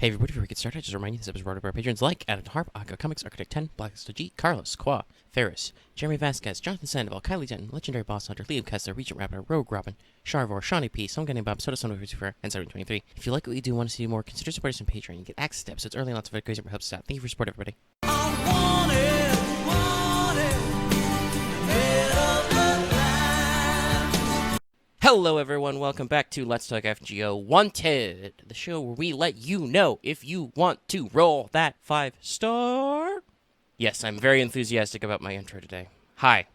Hey everybody, before we get started, just a reminder this episode is brought up by our patrons like Adam Harp, Aka Comics, Architect 10, Blackest G, Carlos, Qua, Ferris, Jeremy Vasquez, Jonathan Sandoval, Kylie Denton, Legendary Boss Hunter, Liam Kessler, Regent Rapper, Rogue Robin, Sharvor, Shawnee P, Some Guy Named Bob, Soda Soda 54, and 723. If you like what you do and want to see more, consider supporting us on Patreon. You get access to episodes early and lots of other crazy helps us out. Thank you for your support, everybody. Hello everyone, welcome back to Let's Talk FGO Wanted, the show where we let you know if you want to roll that 5-star. Yes, I'm very enthusiastic about my intro today. Hi,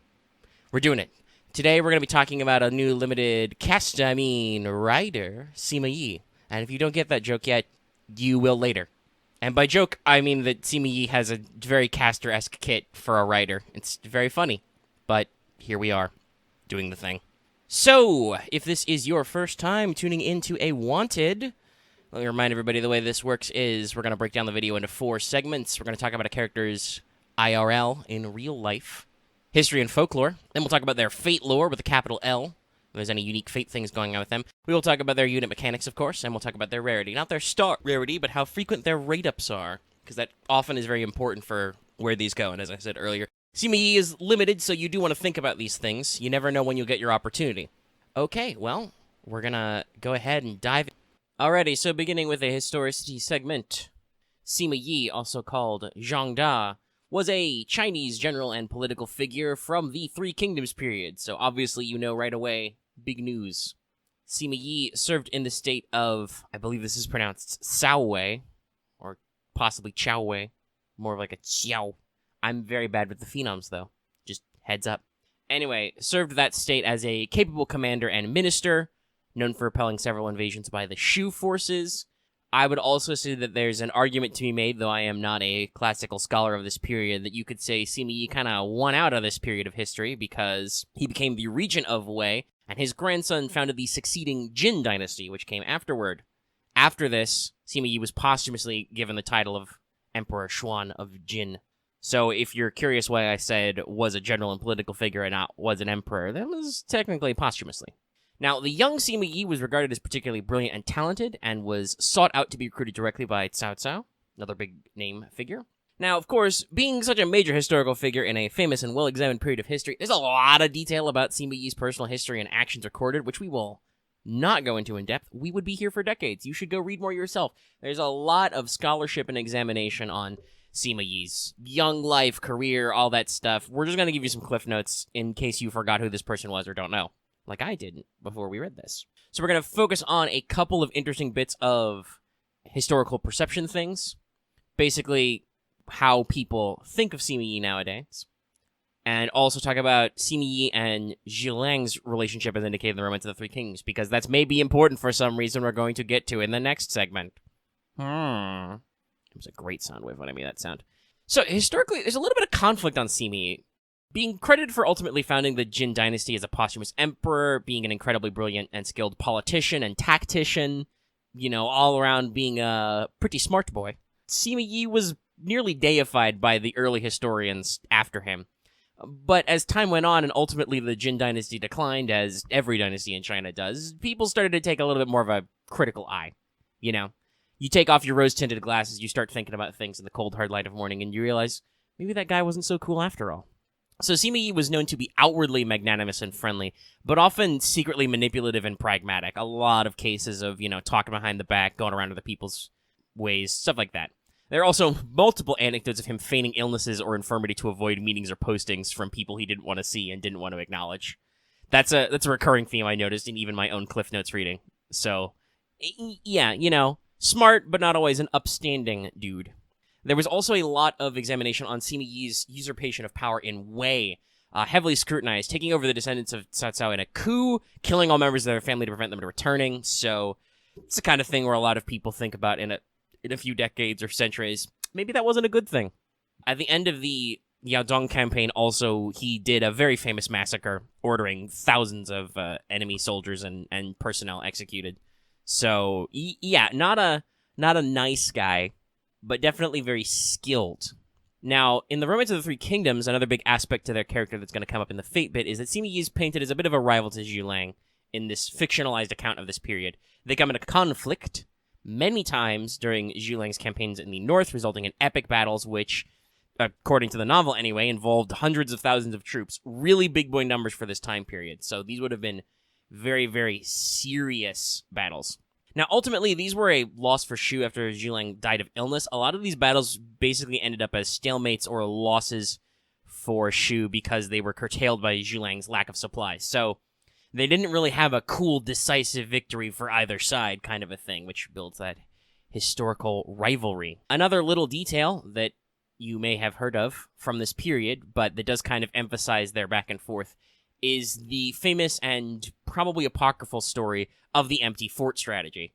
we're doing it. Today we're going to be talking about a new limited rider, Sima Yi. And if you don't get that joke yet, you will later. And by joke, I mean that Sima Yi has a very caster-esque kit for a rider. It's very funny, but here we are, doing the thing. So, if this is your first time tuning into a Wanted, let me remind everybody the way this works is we're going to break down the video into 4 segments. We're going to talk about a character's IRL in real life, history and folklore. Then we'll talk about their fate lore with a capital L, if there's any unique fate things going on with them. We will talk about their unit mechanics, of course, and we'll talk about their rarity. Not their star rarity, but how frequent their rate-ups are, because that often is very important for where these go. And as I said earlier, Sima Yi is limited, so you do want to think about these things. You never know when you'll get your opportunity. Okay, well, we're gonna go ahead and dive in. Alrighty, so beginning with a historicity segment. Sima Yi, also called Zhang Da, was a Chinese general and political figure from the Three Kingdoms period, so obviously you know right away, big news. Sima Yi served in the state of, I believe this is pronounced Saowei, or possibly Chaowei, more of like a Qiao. I'm very bad with the phenoms, though. Just heads up. Anyway, served that state as a capable commander and minister, known for repelling several invasions by the Shu forces. I would also say that there's an argument to be made, though I am not a classical scholar of this period, that you could say Sima Yi kind of won out of this period of history because he became the regent of Wei, and his grandson founded the succeeding Jin dynasty, which came afterward. After this, Sima Yi was posthumously given the title of Emperor Xuan of Jin. So if you're curious why I said was a general and political figure and not was an emperor, that was technically posthumously. Now, the young Sima Yi was regarded as particularly brilliant and talented, and was sought out to be recruited directly by Cao Cao, another big name figure. Now, of course, being such a major historical figure in a famous and well-examined period of history, there's a lot of detail about Sima Yi's personal history and actions recorded, which we will not go into in depth. We would be here for decades. You should go read more yourself. There's a lot of scholarship and examination on Sima Yi's young life, career, all that stuff. We're just going to give you some cliff notes in case you forgot who this person was or don't know, like I didn't before we read this. So we're going to focus on a couple of interesting bits of historical perception things, basically how people think of Sima Yi nowadays, and also talk about Sima Yi and Zhilang's relationship as indicated in the Romance of the Three Kings, because that's maybe important for some reason we're going to get to in the next segment. It was a great sound wave when I made that sound. So, historically, there's a little bit of conflict on Sima Yi. Being credited for ultimately founding the Jin dynasty as a posthumous emperor, being an incredibly brilliant and skilled politician and tactician, you know, all around being a pretty smart boy, Sima Yi was nearly deified by the early historians after him. But as time went on and ultimately the Jin dynasty declined, as every dynasty in China does, people started to take a little bit more of a critical eye, you know? You take off your rose-tinted glasses, you start thinking about things in the cold, hard light of morning, and you realize, maybe that guy wasn't so cool after all. So Sima Yi was known to be outwardly magnanimous and friendly, but often secretly manipulative and pragmatic. A lot of cases of, you know, talking behind the back, going around to the people's ways, stuff like that. There are also multiple anecdotes of him feigning illnesses or infirmity to avoid meetings or postings from people he didn't want to see and didn't want to acknowledge. That's a recurring theme I noticed in even my own Cliff Notes reading. So, yeah, you know, smart, but not always an upstanding dude. There was also a lot of examination on Sima Yi's usurpation of power in Wei, heavily scrutinized, taking over the descendants of Cao Cao in a coup, killing all members of their family to prevent them from returning. So it's the kind of thing where a lot of people think about in a few decades or centuries. Maybe that wasn't a good thing. At the end of the Yaodong campaign, also, he did a very famous massacre, ordering thousands of enemy soldiers and personnel executed. So, yeah, not a nice guy, but definitely very skilled. Now, in the Romance of the Three Kingdoms, another big aspect to their character that's going to come up in the Fate bit is that Sima Yi is painted as a bit of a rival to Zhilang in this fictionalized account of this period. They come into conflict, many times during Zhulang's campaigns in the north, resulting in epic battles which, according to the novel anyway, involved hundreds of thousands of troops. Really big boy numbers for this time period. So these would have been very, very serious battles. Now, ultimately, these were a loss for Shu after Zhulang died of illness. A lot of these battles basically ended up as stalemates or losses for Shu because they were curtailed by Zhulang's lack of supplies. So they didn't really have a cool, decisive victory for either side kind of a thing, which builds that historical rivalry. Another little detail that you may have heard of from this period, but that does kind of emphasize their back and forth, is the famous and probably apocryphal story of the empty fort strategy.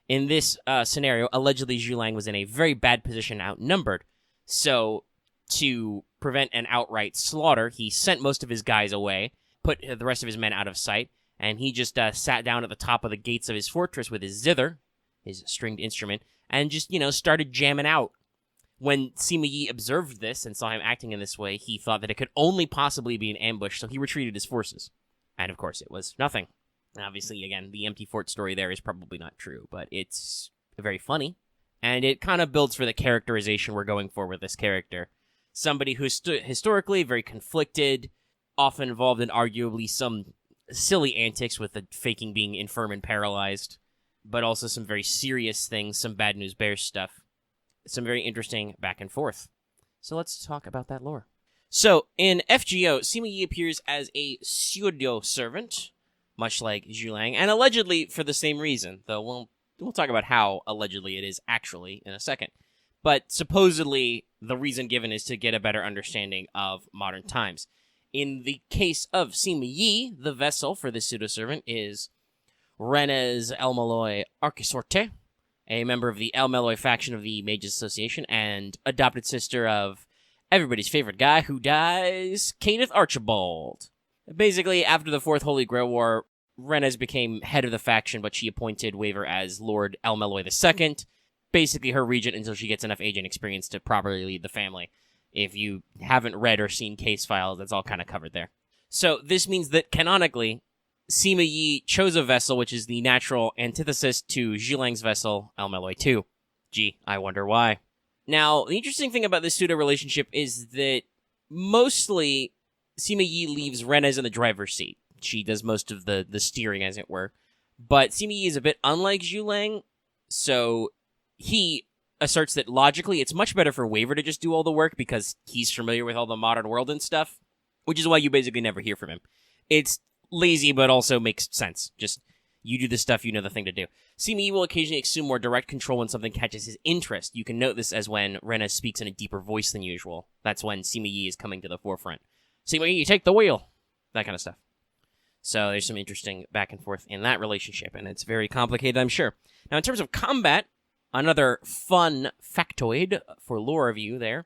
In this scenario, allegedly Zhulang was in a very bad position, outnumbered. So, to prevent an outright slaughter, he sent most of his guys away, put the rest of his men out of sight, and he just sat down at the top of the gates of his fortress with his zither, his stringed instrument, and just, started jamming out. When Sima Yi observed this and saw him acting in this way, he thought that it could only possibly be an ambush, so he retreated his forces. And of course, it was nothing. Obviously, again, the empty fort story there is probably not true, but it's very funny. And it kind of builds for the characterization we're going for with this character. Somebody who's historically very conflicted, often involved in arguably some silly antics with the faking being infirm and paralyzed, but also some very serious things, some bad news bears stuff. Some very interesting back and forth. So let's talk about that lore. So, in FGO, Sima Yi appears as a Pseudo-Servant, much like Zhulang, and allegedly for the same reason, though we'll talk about how allegedly it is actually in a second. But supposedly, the reason given is to get a better understanding of modern times. In the case of Sima Yi, the vessel for the Pseudo-Servant is Renes Elmaloi Archisorte, a member of the El Meloy faction of the Mages Association, and adopted sister of everybody's favorite guy who dies, Kenneth Archibald. Basically, after the Fourth Holy Grail War, Renes became head of the faction, but she appointed Waver as Lord El Meloy II, basically her regent until she gets enough age and experience to properly lead the family. If you haven't read or seen case files, that's all kind of covered there. So this means that, canonically, Sima Yi chose a vessel which is the natural antithesis to Zhulang's vessel, El Meloy II. Gee, I wonder why. Now, the interesting thing about this pseudo-relationship is that mostly Sima Yi leaves Renes in the driver's seat. She does most of the steering, as it were. But Sima Yi is a bit unlike Zhulang, so he asserts that logically it's much better for Waver to just do all the work because he's familiar with all the modern world and stuff, which is why you basically never hear from him. It's lazy, but also makes sense. Just, you do the stuff, you know the thing to do. Sima Yi will occasionally assume more direct control when something catches his interest. You can note this as when Renes speaks in a deeper voice than usual. That's when Sima Yi is coming to the forefront. Sima Yi, take the wheel! That kind of stuff. So there's some interesting back and forth in that relationship, and it's very complicated, I'm sure. Now, in terms of combat, another fun factoid for lore review there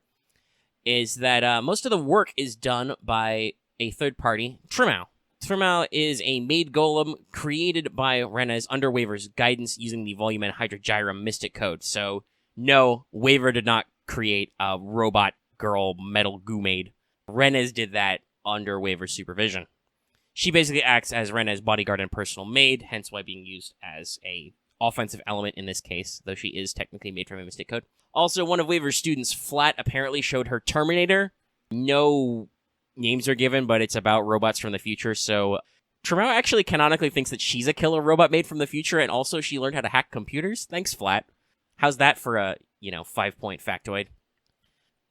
is that most of the work is done by a third party, Trimao. Trimao is a maid golem created by Renes under Waver's guidance using the Volume N Hydrogyrum Mystic Code. So, no, Waver did not create a robot girl metal goo maid. Renes did that under Waver's supervision. She basically acts as Renes' bodyguard and personal maid, hence why being used as a offensive element in this case, though she is technically made from a Mystic Code. Also, one of Waver's students, Flat, apparently showed her Terminator. No names are given, but it's about robots from the future, so Trimao actually canonically thinks that she's a killer robot made from the future, and also she learned how to hack computers. Thanks, Flat. How's that for a, 5-point factoid?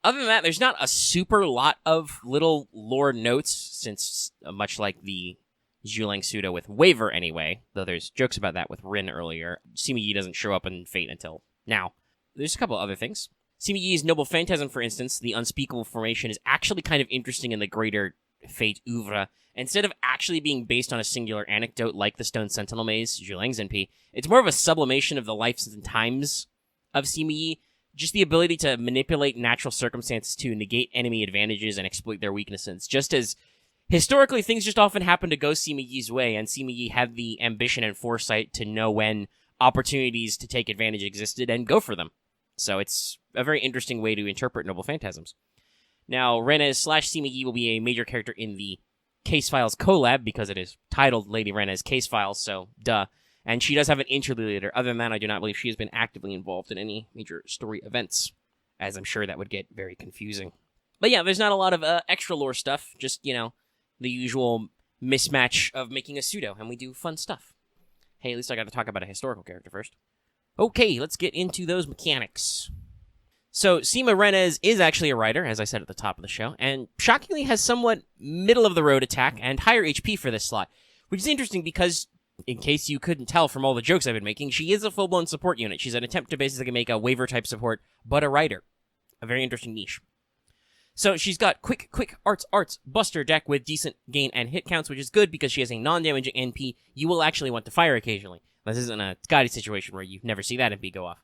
Other than that, there's not a super lot of little lore notes, since much like the Zhulang pseudo with Waver anyway, though there's jokes about that with Rin earlier, Sima Yi doesn't show up in Fate until now. There's a couple other things. Sima Yi's Noble Phantasm, for instance, the Unspeakable Formation, is actually kind of interesting in the greater Fate oeuvre. Instead of actually being based on a singular anecdote like the Stone Sentinel Maze, Zhulang's NP, it's more of a sublimation of the lives and times of Sima Yi, just the ability to manipulate natural circumstances to negate enemy advantages and exploit their weaknesses, just as historically things just often happen to go Sima Yi's way, and Sima Yi had the ambition and foresight to know when opportunities to take advantage existed and go for them. So it's a very interesting way to interpret Noble Phantasms. Now, Renes/Sima Yi will be a major character in the Case Files collab, because it is titled Lady Renes Case Files, so duh. And she does have an interlude leader. Other than that, I do not believe she has been actively involved in any major story events, as I'm sure that would get very confusing. But yeah, there's not a lot of extra lore stuff, just, the usual mismatch of making a pseudo, and we do fun stuff. Hey, at least I got to talk about a historical character first. Okay, let's get into those mechanics. So, Sima Reines is actually a rider, as I said at the top of the show, and shockingly has somewhat middle-of-the-road attack and higher HP for this slot, which is interesting because, in case you couldn't tell from all the jokes I've been making, she is a full-blown support unit. She's an attempt to basically make a waiver-type support, but a rider. A very interesting niche. So, she's got quick arts, buster deck with decent gain and hit counts, which is good because she has a non-damaging NP you will actually want to fire occasionally. This isn't a Scotty situation where you never see that NP go off.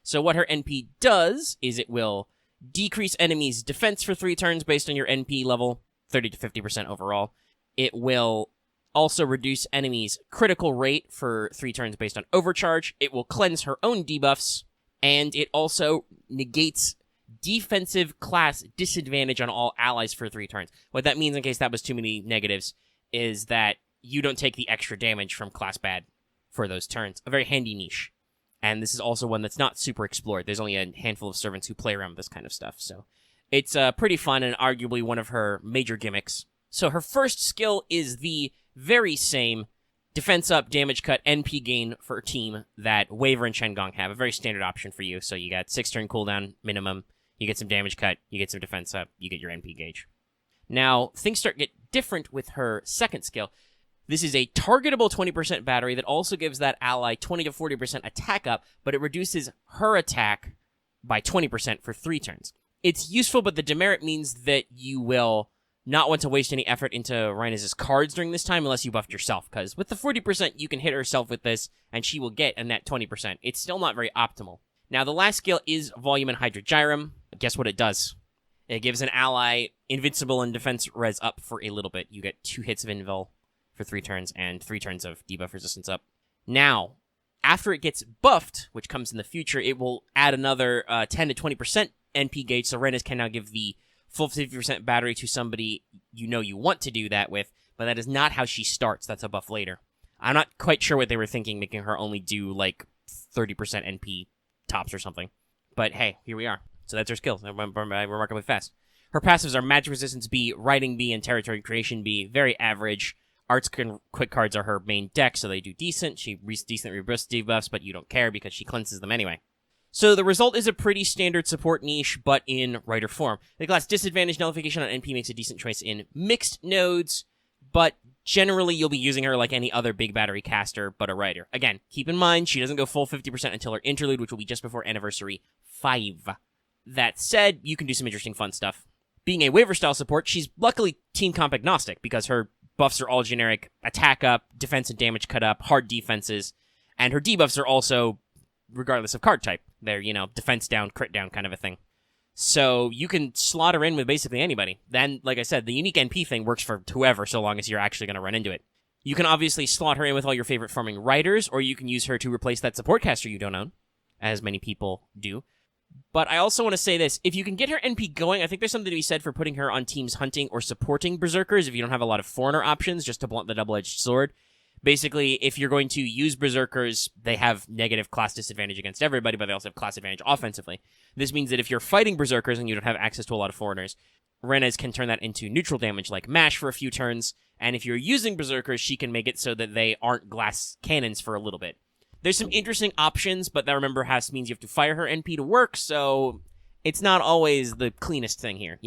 So what her NP does is it will decrease enemies' defense for 3 turns based on your NP level, 30 to 50% overall. It will also reduce enemies' critical rate for 3 turns based on overcharge. It will cleanse her own debuffs, and it also negates defensive class disadvantage on all allies for 3 turns. What that means, in case that was too many negatives, is that you don't take the extra damage from class bad for those turns. A very handy niche. And this is also one that's not super explored. There's only a handful of servants who play around with this kind of stuff. So it's pretty fun and arguably one of her major gimmicks. So her first skill is the very same defense up, damage cut, NP gain for a team that Waver and Shen Gong have. A very standard option for you. So you got 6 turn cooldown minimum. You get some damage cut. You get some defense up. You get your NP gauge. Now, things start to get different with her second skill. This is a targetable 20% battery that also gives that ally 20 to 40% attack up, but it reduces her attack by 20% for 3 turns. It's useful, but the demerit means that you will not want to waste any effort into Reines' cards during this time unless you buffed yourself, because with the 40%, you can hit herself with this, and she will get a net 20%. It's still not very optimal. Now, the last skill is Volume and Hydrogyrum. Guess what it does? It gives an ally invincible and defense res up for a little bit. You get 2 hits of invul for 3 turns, and 3 turns of debuff resistance up. Now, after it gets buffed, which comes in the future, it will add another 10 to 20% NP gauge, so Reines can now give the full 50% battery to somebody you want to do that with, but that is not how she starts. That's a buff later. I'm not quite sure what they were thinking, making her only do, 30% NP tops or something. But hey, here we are. So that's her skills. Remarkably fast. Her passives are Magic Resistance B, Writing B, and Territory Creation B. Very average. Arts and quick cards are her main deck, so they do decent. She decently rebuffs debuffs, but you don't care because she cleanses them anyway. So the result is a pretty standard support niche, but in Rider form. The class disadvantage nullification on NP makes a decent choice in mixed nodes, but generally you'll be using her like any other big battery caster, but a Rider. Again, keep in mind, she doesn't go full 50% until her interlude, which will be just before Anniversary 5. That said, you can do some interesting fun stuff. Being a waiver-style support, she's luckily team comp agnostic, because her buffs are all generic, attack up, defense and damage cut up, hard defenses, and her debuffs are also regardless of card type. They're, defense down, crit down kind of a thing. So you can slot her in with basically anybody. Then, like I said, the unique NP thing works for whoever, so long as you're actually going to run into it. You can obviously slot her in with all your favorite farming riders, or you can use her to replace that support caster you don't own, as many people do. But I also want to say this. If you can get her NP going, I think there's something to be said for putting her on teams hunting or supporting Berserkers if you don't have a lot of foreigner options, just to blunt the double-edged sword. Basically, if you're going to use Berserkers, they have negative class disadvantage against everybody, but they also have class advantage offensively. This means that if you're fighting Berserkers and you don't have access to a lot of foreigners, Reines can turn that into neutral damage like Mash for a few turns, and if you're using Berserkers, she can make it so that they aren't glass cannons for a little bit. There's some interesting options, but that, remember, means you have to fire her NP to work, so it's not always the cleanest thing here,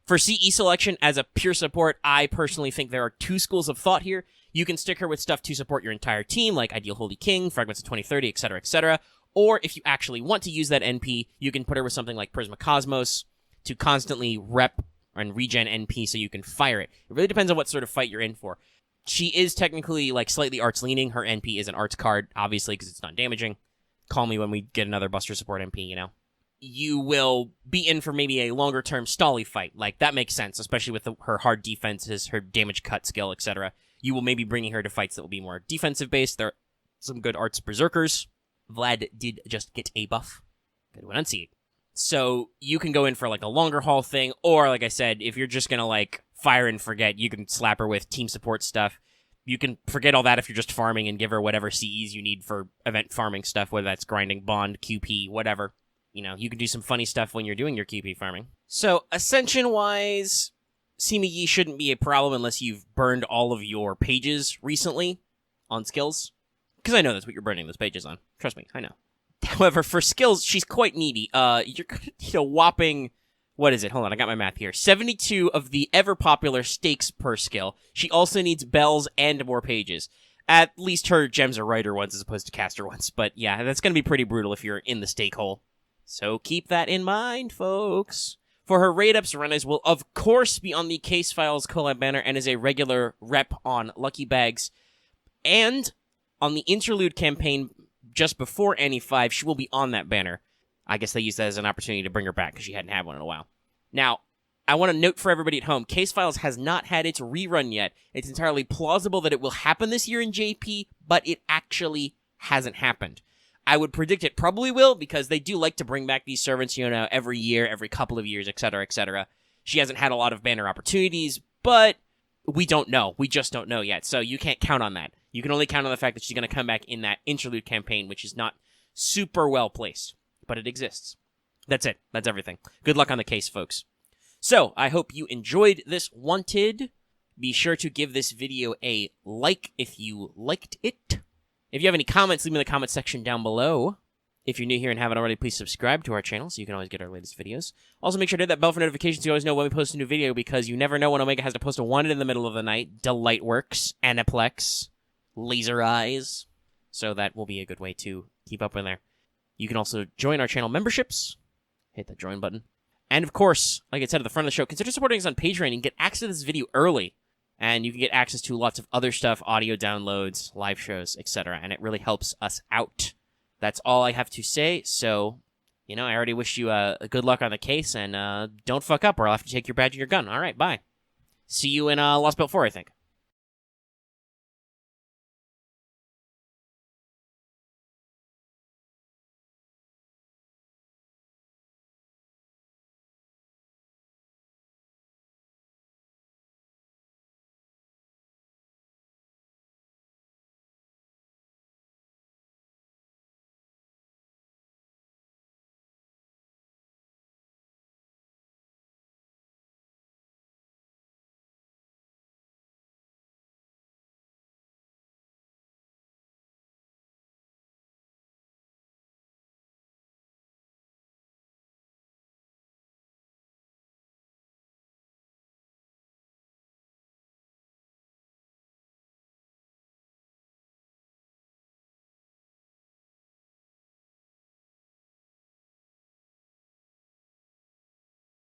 For CE selection, as a pure support, I personally think there are 2 schools of thought here. You can stick her with stuff to support your entire team, like Ideal Holy King, Fragments of 2030, etc., etc. Or if you actually want to use that NP, you can put her with something like Prisma Cosmos to constantly rep and regen NP so you can fire it. It really depends on what sort of fight you're in for. She is technically, slightly arts leaning. Her NP is an arts card, obviously, because it's not damaging. Call me when we get another Buster support NP, You will be in for maybe a longer-term stally fight. That makes sense, especially with her hard defenses, her damage cut skill, etc. You will maybe bringing her to fights that will be more defensive-based. There are some good arts Berserkers. Vlad did just get a buff. Good to enunciate. So you can go in for, a longer haul thing, or, like I said, if you're just gonna, fire and forget, you can slap her with team support stuff. You can forget all that if you're just farming and give her whatever CEs you need for event farming stuff, whether that's grinding, bond, QP, whatever. You can do some funny stuff when you're doing your QP farming. So, Ascension-wise, Sima Yi shouldn't be a problem unless you've burned all of your pages recently on skills. Because I know that's what you're burning those pages on. Trust me, I know. However, for skills, she's quite needy. You're going to need a whopping... What is it? Hold on, I got my math here. 72 of the ever-popular stakes per skill. She also needs bells and more pages. At least her gems are Rider ones as opposed to caster ones. But yeah, that's going to be pretty brutal if you're in the stake hole. So keep that in mind, folks. For her raid-ups, Reines will of course be on the Case Files collab banner and is a regular rep on Lucky Bags. And on the Interlude campaign just before Annie 5, she will be on that banner. I guess they used that as an opportunity to bring her back because she hadn't had one in a while. Now, I want to note for everybody at home, Case Files has not had its rerun yet. It's entirely plausible that it will happen this year in JP, but it actually hasn't happened. I would predict it probably will because they do like to bring back these servants, every year, every couple of years, etc., etc. She hasn't had a lot of banner opportunities, but we don't know. We just don't know yet, so you can't count on that. You can only count on the fact that she's going to come back in that Interlude campaign, which is not super well placed. But it exists. That's it. That's everything. Good luck on the case, folks. So, I hope you enjoyed this Wanted. Be sure to give this video a like if you liked it. If you have any comments, leave them in the comment section down below. If you're new here and haven't already, please subscribe to our channel so you can always get our latest videos. Also, make sure to hit that bell for notifications so you always know when we post a new video because you never know when Omega has to post a Wanted in the middle of the night. Delightworks, Aniplex, Laser Eyes. So that will be a good way to keep up with there. You can also join our channel memberships. Hit the join button. And of course, like I said at the front of the show, consider supporting us on Patreon and get access to this video early. And you can get access to lots of other stuff, audio downloads, live shows, etc. And it really helps us out. That's all I have to say. So, I already wish you a good luck on the case. And don't fuck up or I'll have to take your badge and your gun. All right, bye. See you in Lost Belt 4, I think.